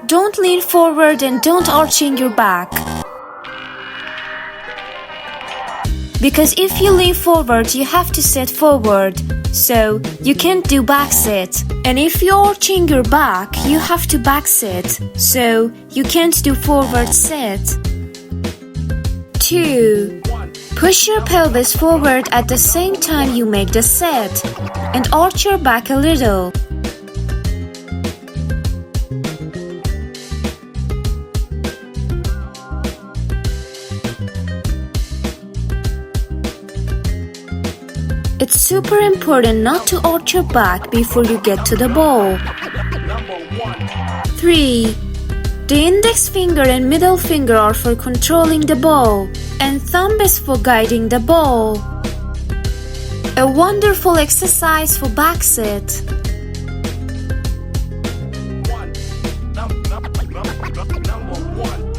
Don't lean forward and don't arching your back. Because if you lean forward, you have to sit forward, so you can't do back sit. And if you're arching your back, you have to back sit, so you can't do forward sit. 2. Push your pelvis forward at the same time you make the sit, and arch your back a little. It's super important not to arch your back before you get to the ball. 3. The index finger and middle finger are for controlling the ball, and thumb is for guiding the ball. A wonderful exercise for back sit. Number one.